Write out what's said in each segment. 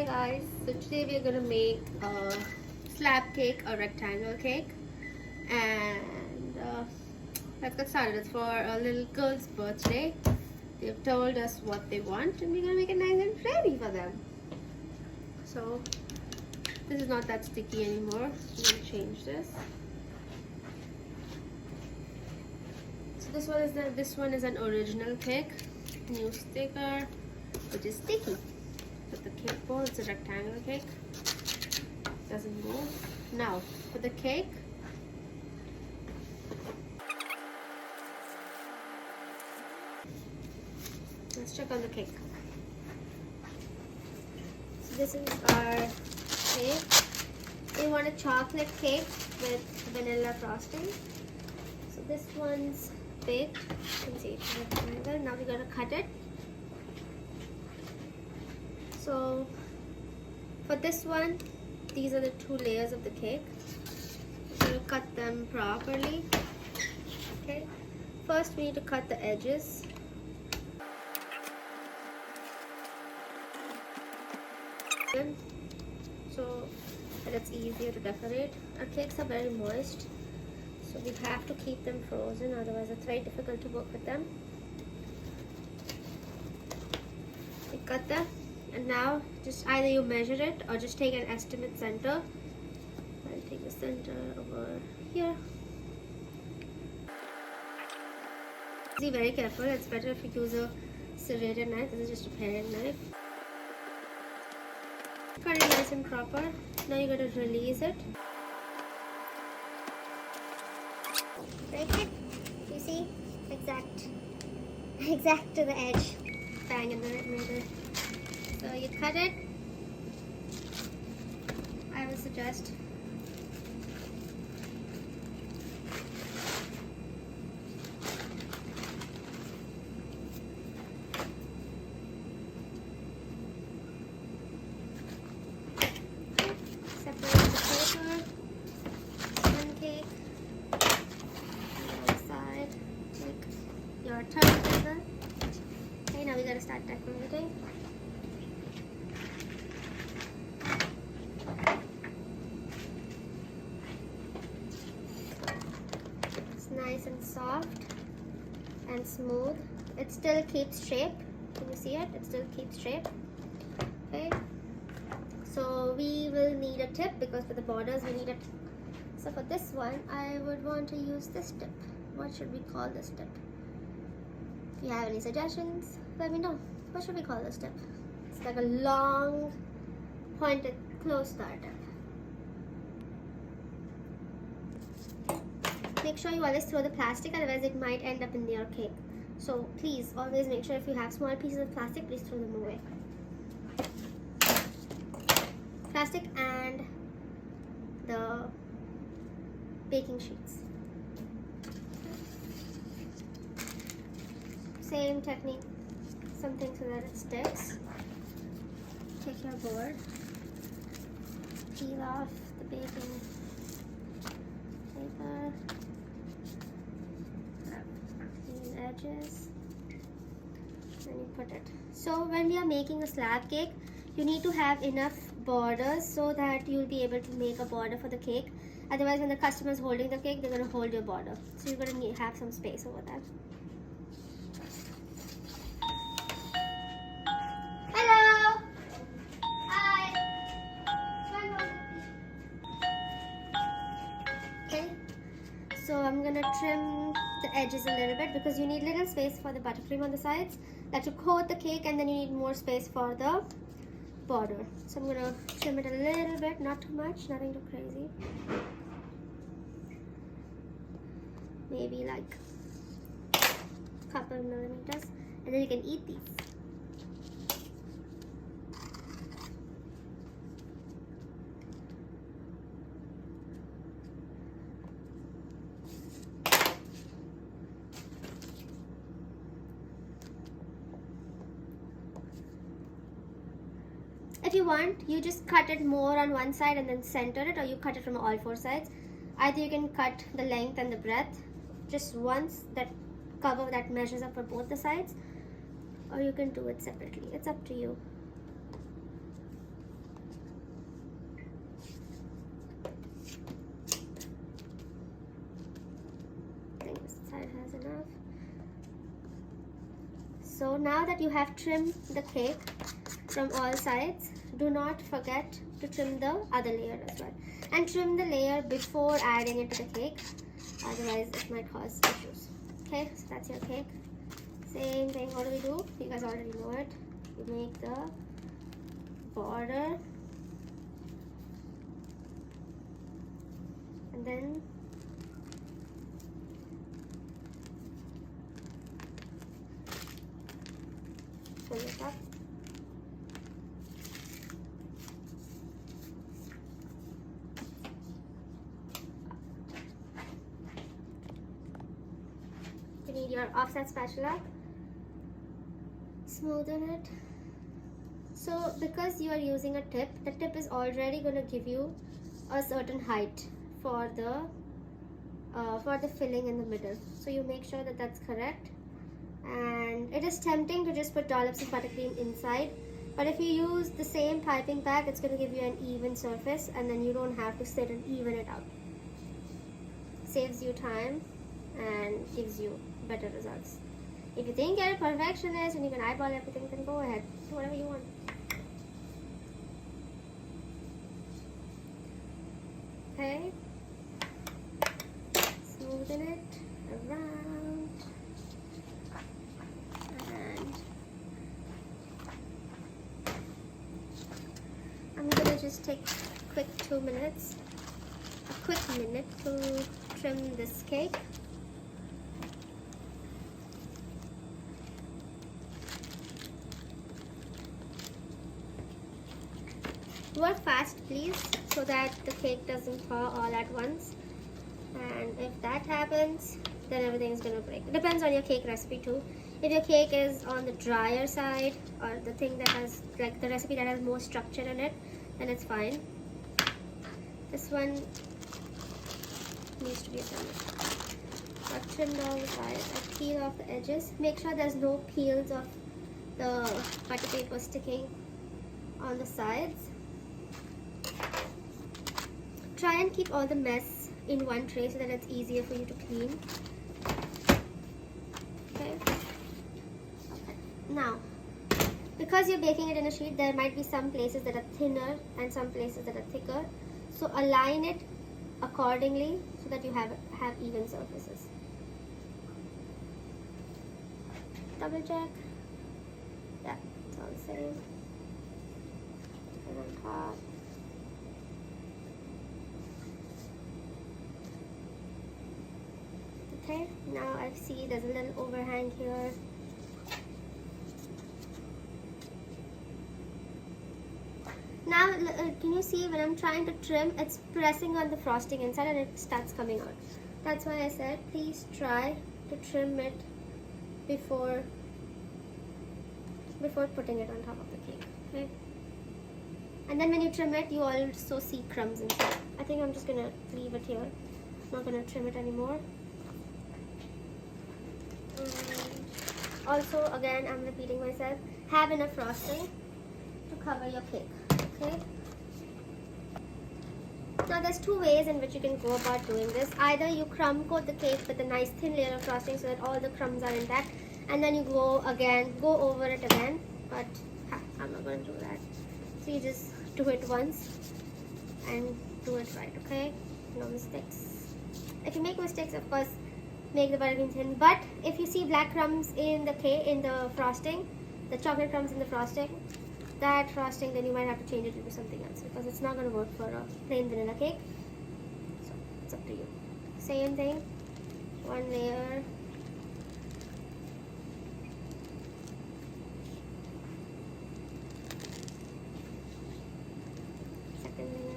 Guys, so today we are gonna make a slab cake, a rectangle cake, and let's get started. It's for a little girl's birthday. They've told us what they want and we're gonna make it nice and pretty for them. So this is not that sticky anymore. I'm gonna change this. So this one is an original cake. New sticker, which is sticky. With the cake bowl, it's a rectangular cake. Doesn't move. Now, for the cake, let's check on the cake. So this is our cake. We want a chocolate cake with vanilla frosting. So this one's big. You can see it's a rectangle. Now we're gonna cut it. So for this one, these are the two layers of the cake. We're going to cut them properly. Okay. First we need to cut the edges. So that it's easier to decorate. Our cakes are very moist, so we have to keep them frozen, otherwise it's very difficult to work with them. We cut them. And now, just either you measure it or just take an estimate center. I'll take the center over here. Be very careful. It's better if you use a serrated knife. This is just a paring knife. Cut it nice and proper. Now you're going to release it. Break it. You see? Exact to the edge. Bang in the middle. So you cut it. I would suggest separate the paper, one cake, the other side, take your turn paper. Okay, now we gotta start decorating. Nice and soft and smooth. It still keeps shape. Can you see it? It still keeps shape. Okay. So we will need a tip because for the borders we need it. So for this one, I would want to use this tip. What should we call this tip? If you have any suggestions, let me know. What should we call this tip? It's like a long, pointed, close star tip. Make sure you always throw the plastic, otherwise it might end up in your cake. So please always make sure if you have small pieces of plastic, please throw them away. Plastic and the baking sheets. Same technique, something so that it sticks. Take your board, peel off the baking paper. Edges, and you put it. So when we are making a slab cake, you need to have enough borders so that you'll be able to make a border for the cake. Otherwise, when the customer is holding the cake, they're going to hold your border. So you're going to have some space over that. Hello! Hi! Okay, so I'm going to trim the edges a little bit because you need little space for the buttercream on the sides that you coat the cake, and then you need more space for the border. So I'm gonna trim it a little bit, not too much, nothing too crazy. Maybe like a couple of millimeters, and then you can eat these. If you want, you just cut it more on one side and then center it, or you cut it from all four sides. Either you can cut the length and the breadth just once, that cover that measures up for both the sides, or you can do it separately. It's up to you. So now that you have trimmed the cake from all sides, do not forget to trim the other layer as well. And trim the layer before adding it to the cake, otherwise it might cause issues. Okay, so that's your cake. Same thing, what do we do? You guys already know it. You make the border and then pull it up. You need your offset spatula. Smoothen it. So because you are using a tip, the tip is already going to give you a certain height for the filling in the middle. So you make sure that that's correct. And it is tempting to just put dollops of buttercream inside, but if you use the same piping bag, it's going to give you an even surface, and then you don't have to sit and even it out. Saves you time and gives you better results. If you think you're a perfectionist and you can eyeball everything, then go ahead, do whatever you want. Okay, smoothen it around, and I'm gonna just take a quick 2 minutes, to trim this cake. Work fast please, so that the cake doesn't fall all at once, and if that happens, then everything is gonna break. It depends on your cake recipe too. If your cake is on the drier side, or the thing that has, like the recipe that has more structure in it, then it's fine. This one needs to be finished. I've trimmed all the sides. I peel off the edges. Make sure there's no peels of the butter paper sticking on the sides. Try and keep all the mess in one tray so that it's easier for you to clean. Okay. Now, because you're baking it in a sheet, there might be some places that are thinner and some places that are thicker. So align it accordingly so that you have even surfaces. Double check. Yeah, it's all the same. And on top. Okay, now I see there's a little overhang here. Now, can you see when I'm trying to trim, it's pressing on the frosting inside and it starts coming out. That's why I said, please try to trim it before putting it on top of the cake, okay? And then when you trim it, you also see crumbs inside. I think I'm just gonna leave it here. I'm not gonna trim it anymore. Also, again, I'm repeating myself, have enough frosting to cover your cake, okay? Now, there's two ways in which you can go about doing this. Either you crumb coat the cake with a nice thin layer of frosting so that all the crumbs are intact, and then you go over it again, but I'm not going to do that. So you just do it once and do it right, okay? No mistakes. If you make mistakes, of course, make the buttercream thin, but if you see black crumbs in the cake, in the frosting, the chocolate crumbs in the frosting, that frosting, then you might have to change it into something else because it's not going to work for a plain vanilla cake. So it's up to you. Same thing, one layer. Second layer.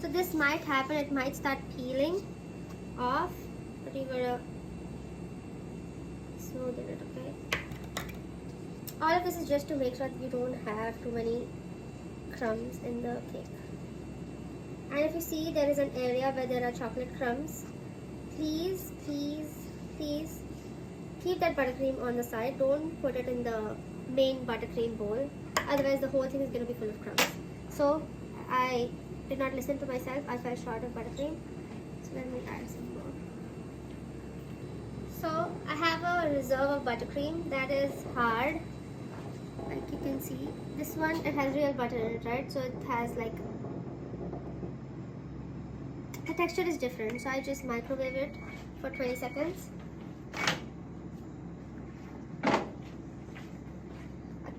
So this might happen, it might start peeling off, but you gotta smoothen it, okay? All of this is just to make sure that you don't have too many crumbs in the cake. And if you see there is an area where there are chocolate crumbs, please, please, please keep that buttercream on the side. Don't put it in the main buttercream bowl. Otherwise, the whole thing is going to be full of crumbs. So, I did not listen to myself. I fell short of buttercream. So, let me add some more. So, I have a reserve of buttercream that is hard. Like you can see, this one, it has real butter in it, right? So, it has like, the texture is different. So, I just microwave it for 20 seconds.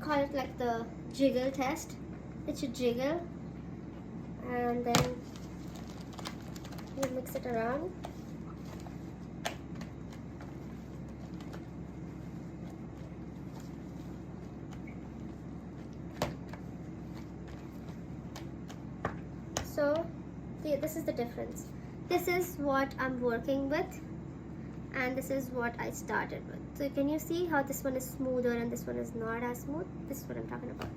Call it like the jiggle test. It should jiggle, and then you mix it around. So this is the difference. This is what I'm working with, and this is what I started with. So can you see how this one is smoother and this one is not as smooth? This is what I'm talking about.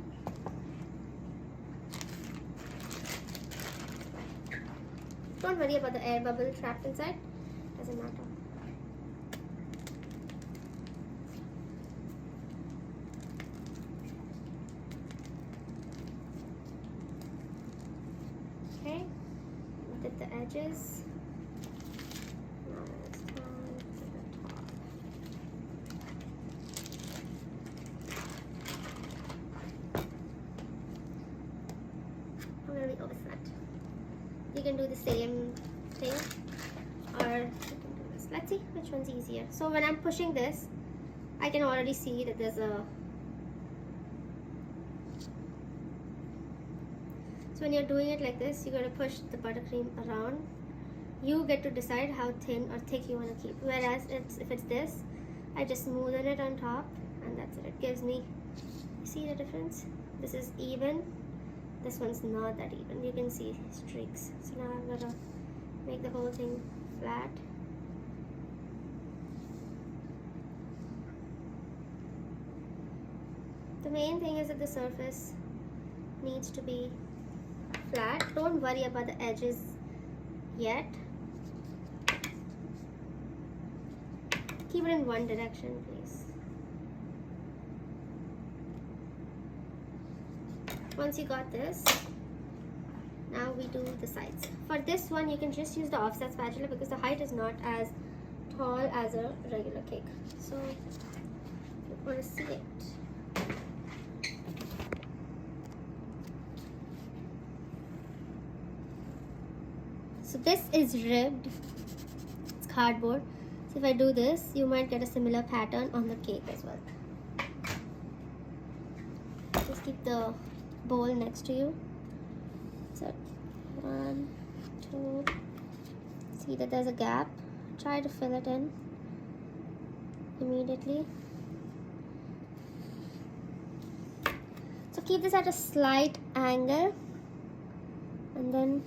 Don't worry about the air bubble trapped inside. Doesn't matter. Okay, dip the edges. You can do the same thing, or you can do this. Let's see which one's easier. So when I'm pushing this, I can already see that there's a. So when you're doing it like this, you're going to push the buttercream around. You get to decide how thin or thick you want to keep. Whereas if it's this, I just smoothen it on top, and that's it. It gives me. See the difference? This is even. This one's not that even. You can see streaks. So now I'm gonna make the whole thing flat. The main thing is that the surface needs to be flat. Don't worry about the edges yet. Keep it in one direction, please. Once you got this, now we do the sides. For this one, you can just use the offset spatula because the height is not as tall as a regular cake. So, you want to see it. So this is ribbed. It's cardboard. So if I do this, you might get a similar pattern on the cake as well. Just keep the bowl next to you. So 1, 2. See that there's a gap. Try to fill it in immediately. So keep this at a slight angle and then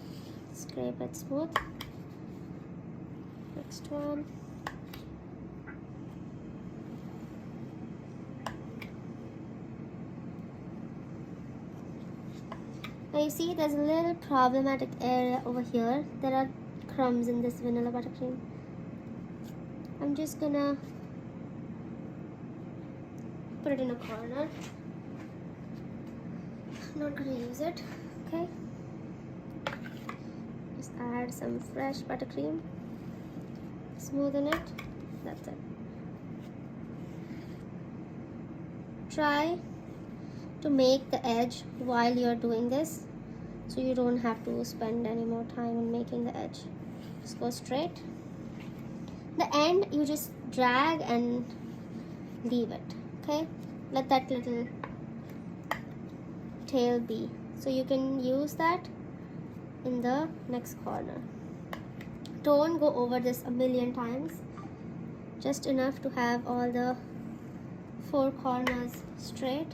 scrape it smooth. Next one. Now you see there's a little problematic area over here. There are crumbs in this vanilla buttercream. I'm just gonna put it in a corner. I'm not gonna use it, okay? Just add some fresh buttercream. Smoothen it. That's it. Try to make the edge while you're doing this, so you don't have to spend any more time in making the edge. Just go straight. The end you just drag and leave it, okay? Let that little tail be, so you can use that in the next corner. Don't go over this a million times, just enough to have all the 4 corners straight.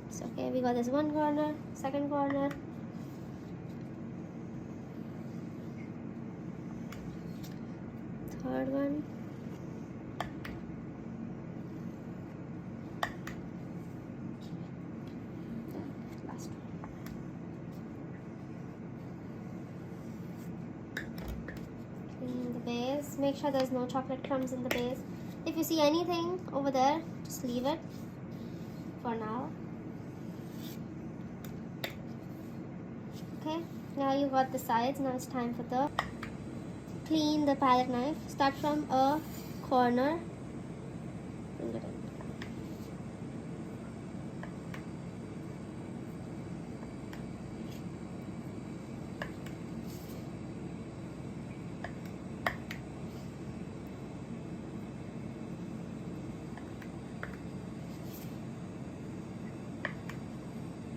So, okay, we got this one corner, second corner, third one, last one. Clean the base. Make sure there's no chocolate crumbs in the base. If you see anything over there, just leave it for now. Okay, now you got the sides. Now it's time for the clean the palette knife. Start from a corner. Bring it in.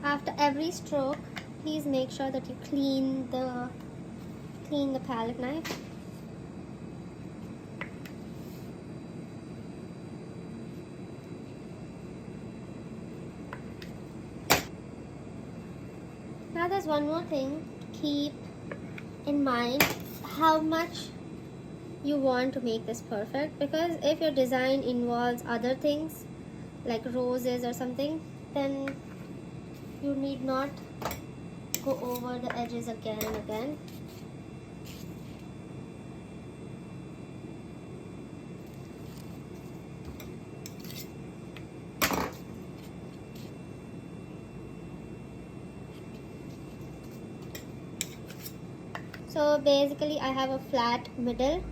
After every stroke, please make sure that you clean the palette knife. Now there's one more thing to keep in mind, how much you want to make this perfect, because if your design involves other things like roses or something, then you need not go over the edges again and again. So basically I have a flat middle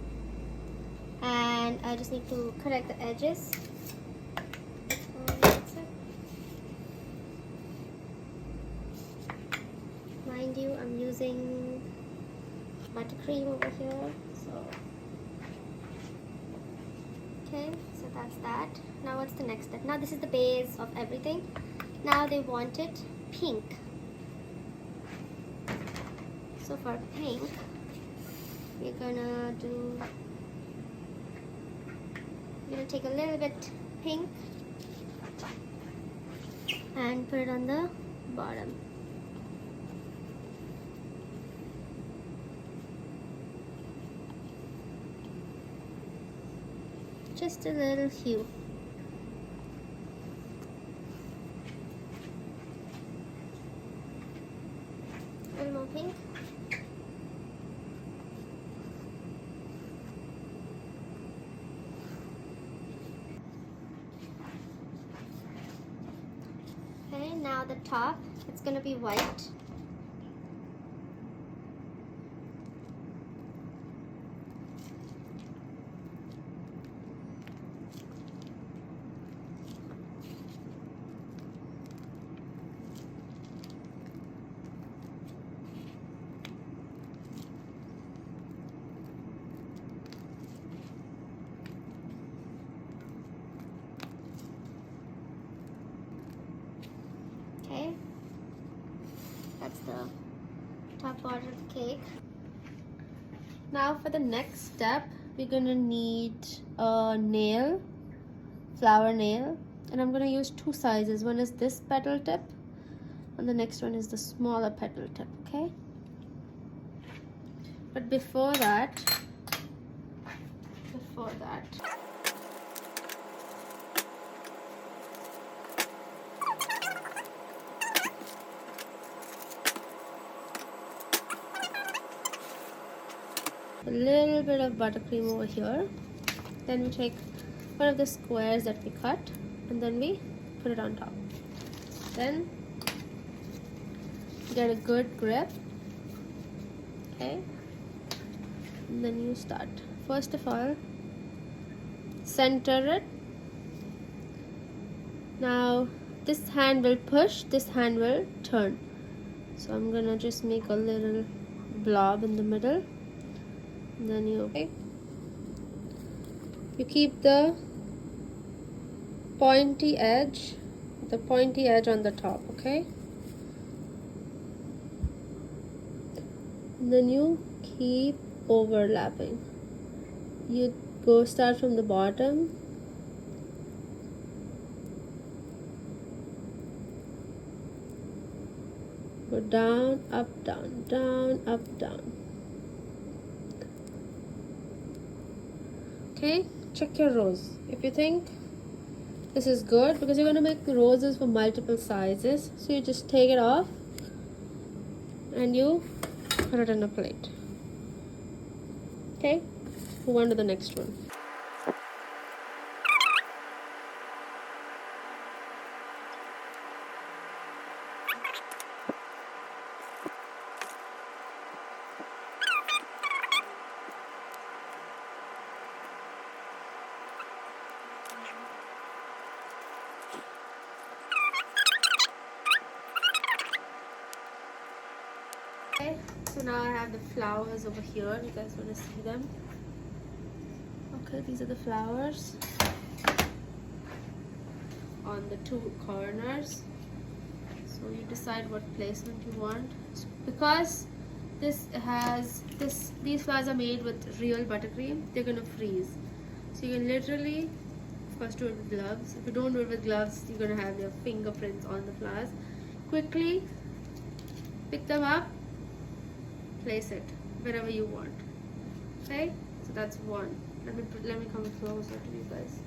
and I just need to correct the edges. Mind you, I'm using buttercream over here, so okay, so that's that. Now what's the next step? Now this is the base of everything. Now they want it pink. So for pink, we're gonna take a little bit pink and put it on the bottom. Just a little hue. A little more pink. Okay, now the top, it's gonna be white. Okay, that's the top part of the cake. Now for the next step, we're gonna need a nail, flower nail, and I'm gonna use two sizes. One is this petal tip and the next one is the smaller petal tip. Okay, but before that a little bit of buttercream over here. Then we take one of the squares that we cut and then we put it on top. Then get a good grip. Okay, and then you start. First of all, center it. Now this hand will push, this hand will turn. So I'm gonna just make a little blob in the middle. And then you keep the pointy edge on the top, okay? And then you keep overlapping. You start from the bottom, go down, up, down, down, up, down. Okay, check your rose. If you think this is good, because you're going to make roses for multiple sizes, so you just take it off and you put it in a plate. Okay, move on to the next one. Okay, so now I have the flowers over here. You guys want to see them? Okay, these are the flowers on the two corners. So you decide what placement you want. Because these flowers are made with real buttercream, they're gonna freeze. So you can literally, of course, do it with gloves. If you don't do it with gloves, you're gonna have your fingerprints on the flowers. Quickly pick them up, place it wherever you want. Okay, so that's one. Let me come closer to you guys.